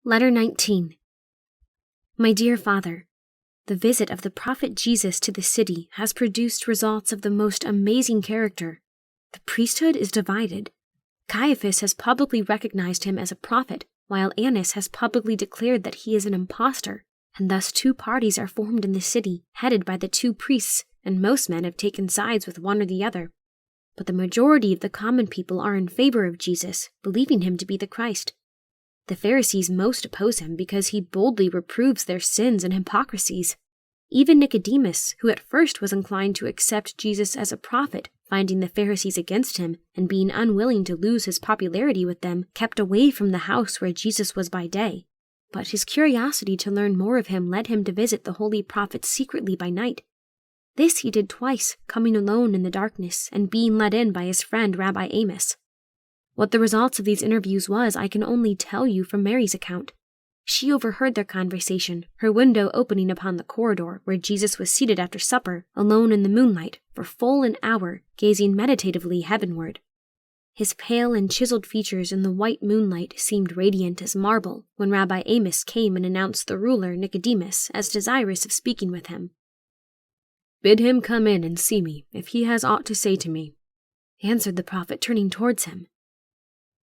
Letter 19. My dear Father, the visit of the prophet Jesus to the city has produced results of the most amazing character. The priesthood is divided. Caiaphas has publicly recognized him as a prophet, while Annas has publicly declared that he is an impostor, and thus two parties are formed in the city, headed by the two priests, and most men have taken sides with one or the other. But the majority of the common people are in favor of Jesus, believing him to be the Christ. The Pharisees most oppose him because he boldly reproves their sins and hypocrisies. Even Nicodemus, who at first was inclined to accept Jesus as a prophet, finding the Pharisees against him and being unwilling to lose his popularity with them, kept away from the house where Jesus was by day. But his curiosity to learn more of him led him to visit the holy prophet secretly by night. This he did twice, coming alone in the darkness and being led in by his friend Rabbi Amos. What the results of these interviews was, I can only tell you from Mary's account. She overheard their conversation, her window opening upon the corridor where Jesus was seated after supper, alone in the moonlight, for full an hour, gazing meditatively heavenward. His pale and chiseled features in the white moonlight seemed radiant as marble when Rabbi Amos came and announced the ruler Nicodemus as desirous of speaking with him. "Bid him come in and see me, if he has aught to say to me," answered the prophet, turning towards him.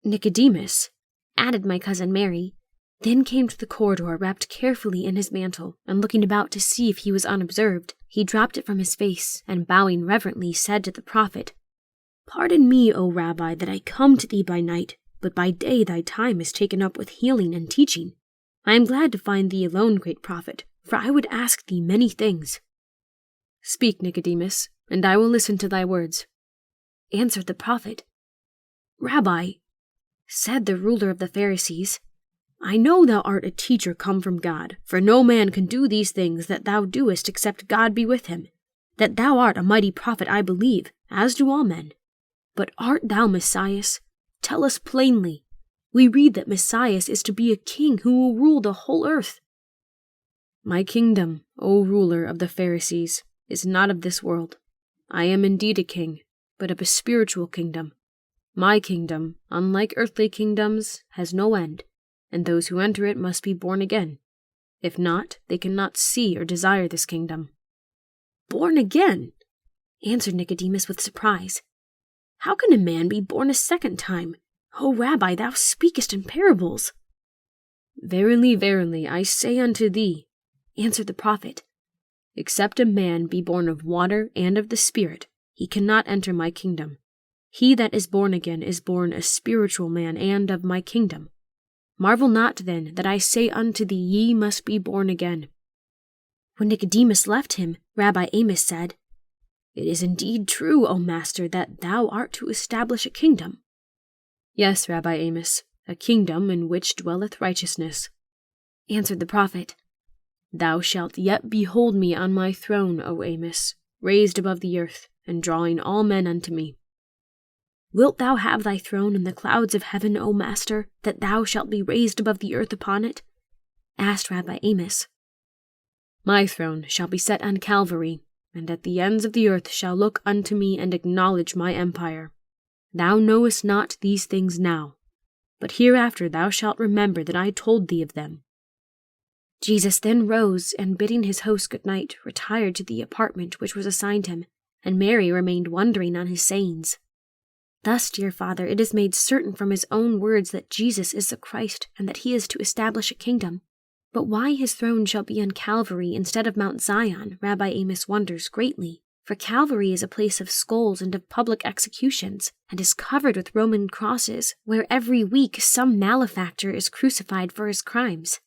"Nicodemus," added my cousin Mary, then came to the corridor wrapped carefully in his mantle, and looking about to see if he was unobserved, he dropped it from his face, and bowing reverently said to the prophet, "Pardon me, O Rabbi, that I come to thee by night, but by day thy time is taken up with healing and teaching. I am glad to find thee alone, great prophet, for I would ask thee many things." "Speak, Nicodemus, and I will listen to thy words," answered the prophet. "Rabbi," said the ruler of the Pharisees, "I know thou art a teacher come from God, for no man can do these things that thou doest except God be with him. That thou art a mighty prophet I believe, as do all men. But art thou Messias? Tell us plainly. We read that Messias is to be a king who will rule the whole earth." "My kingdom, O ruler of the Pharisees, is not of this world. I am indeed a king, but of a spiritual kingdom. My kingdom, unlike earthly kingdoms, has no end, and those who enter it must be born again. If not, they cannot see or desire this kingdom." "Born again?" answered Nicodemus with surprise. "How can a man be born a second time? O Rabbi, thou speakest in parables." "Verily, verily, I say unto thee," answered the prophet, "except a man be born of water and of the Spirit, he cannot enter my kingdom. He that is born again is born a spiritual man and of my kingdom. Marvel not then that I say unto thee, ye must be born again." When Nicodemus left him, Rabbi Amos said, "It is indeed true, O Master, that thou art to establish a kingdom." "Yes, Rabbi Amos, a kingdom in which dwelleth righteousness," answered the prophet. "Thou shalt yet behold me on my throne, O Amos, raised above the earth, and drawing all men unto me." "Wilt thou have thy throne in the clouds of heaven, O Master, that thou shalt be raised above the earth upon it?" asked Rabbi Amos. "My throne shall be set on Calvary, and at the ends of the earth shall look unto me and acknowledge my empire. Thou knowest not these things now, but hereafter thou shalt remember that I told thee of them." Jesus then rose, and bidding his host good night, retired to the apartment which was assigned him, and Mary remained wondering on his sayings. Thus, dear Father, it is made certain from his own words that Jesus is the Christ, and that he is to establish a kingdom. But why his throne shall be on Calvary instead of Mount Zion, Rabbi Amos wonders greatly, for Calvary is a place of skulls and of public executions, and is covered with Roman crosses, where every week some malefactor is crucified for his crimes.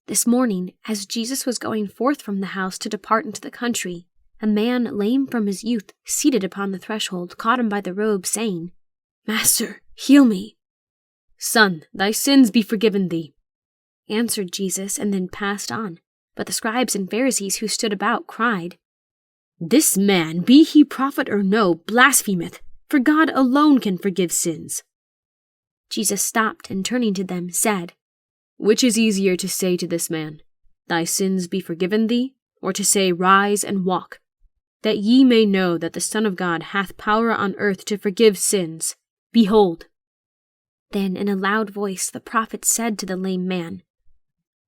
This morning, as Jesus was going forth from the house to depart into the country, a man lame from his youth, seated upon the threshold, caught him by the robe, saying, "Master, heal me." "Son, thy sins be forgiven thee," answered Jesus, and then passed on. But the scribes and Pharisees who stood about cried, "This man, be he prophet or no, blasphemeth, for God alone can forgive sins." Jesus stopped, and turning to them, said, "Which is easier to say to this man, Thy sins be forgiven thee, or to say, Rise and walk? That ye may know that the Son of God hath power on earth to forgive sins. Behold, Then, in a loud voice, the prophet said to the lame man,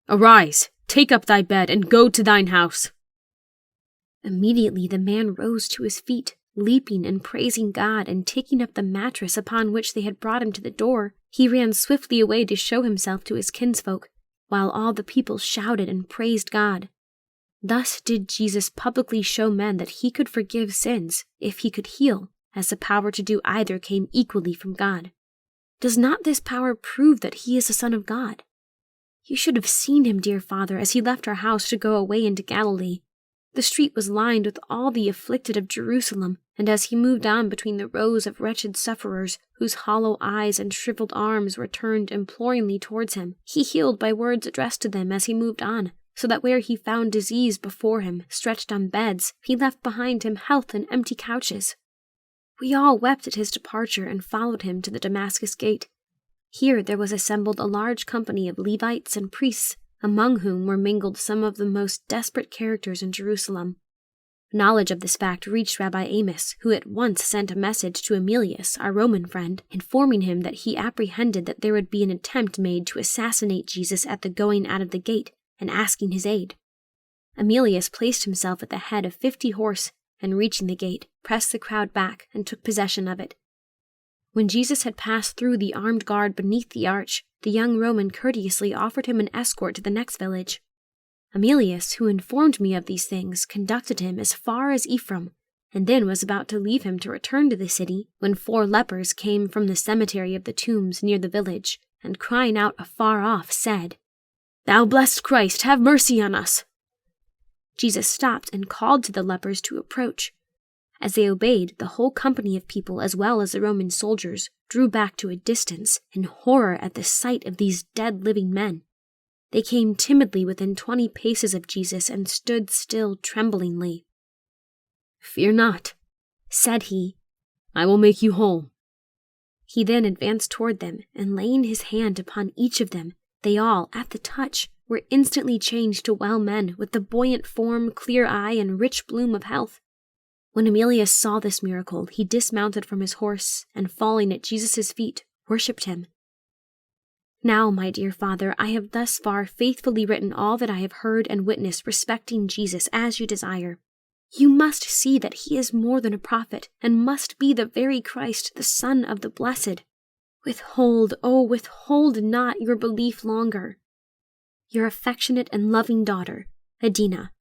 "Arise, take up thy bed, and go to thine house." Immediately the man rose to his feet, leaping and praising God, and taking up the mattress upon which they had brought him to the door, he ran swiftly away to show himself to his kinsfolk, while all the people shouted and praised God. Thus did Jesus publicly show men that he could forgive sins if he could heal, as the power to do either came equally from God. Does not this power prove that he is the Son of God? You should have seen him, dear Father, as he left our house to go away into Galilee. The street was lined with all the afflicted of Jerusalem, and as he moved on between the rows of wretched sufferers, whose hollow eyes and shriveled arms were turned imploringly towards him, he healed by words addressed to them as he moved on, so that where he found disease before him, stretched on beds, he left behind him health and empty couches. We all wept at his departure and followed him to the Damascus gate. Here there was assembled a large company of Levites and priests, among whom were mingled some of the most desperate characters in Jerusalem. Knowledge of this fact reached Rabbi Amos, who at once sent a message to Emilius, our Roman friend, informing him that he apprehended that there would be an attempt made to assassinate Jesus at the going out of the gate, and asking his aid. Emilius placed himself at the head of 50 horse, and reaching the gate, pressed the crowd back and took possession of it. When Jesus had passed through the armed guard beneath the arch, the young Roman courteously offered him an escort to the next village. Emilius, who informed me of these things, conducted him as far as Ephraim, and then was about to leave him to return to the city, when 4 lepers came from the cemetery of the tombs near the village, and crying out afar off, said, "Thou blessed Christ, have mercy on us!" Jesus stopped and called to the lepers to approach. As they obeyed, the whole company of people, as well as the Roman soldiers, drew back to a distance in horror at the sight of these dead living men. They came timidly within 20 paces of Jesus and stood still tremblingly. "Fear not," said he. "I will make you whole." He then advanced toward them, and laying his hand upon each of them, they all, at the touch, were instantly changed to well men, with the buoyant form, clear eye, and rich bloom of health. When Emilius saw this miracle, he dismounted from his horse, and falling at Jesus' feet, worshipped him. Now, my dear Father, I have thus far faithfully written all that I have heard and witnessed respecting Jesus, as you desire. You must see that he is more than a prophet, and must be the very Christ, the Son of the Blessed. Withhold, oh, withhold not your belief longer. Your affectionate and loving daughter, Adina.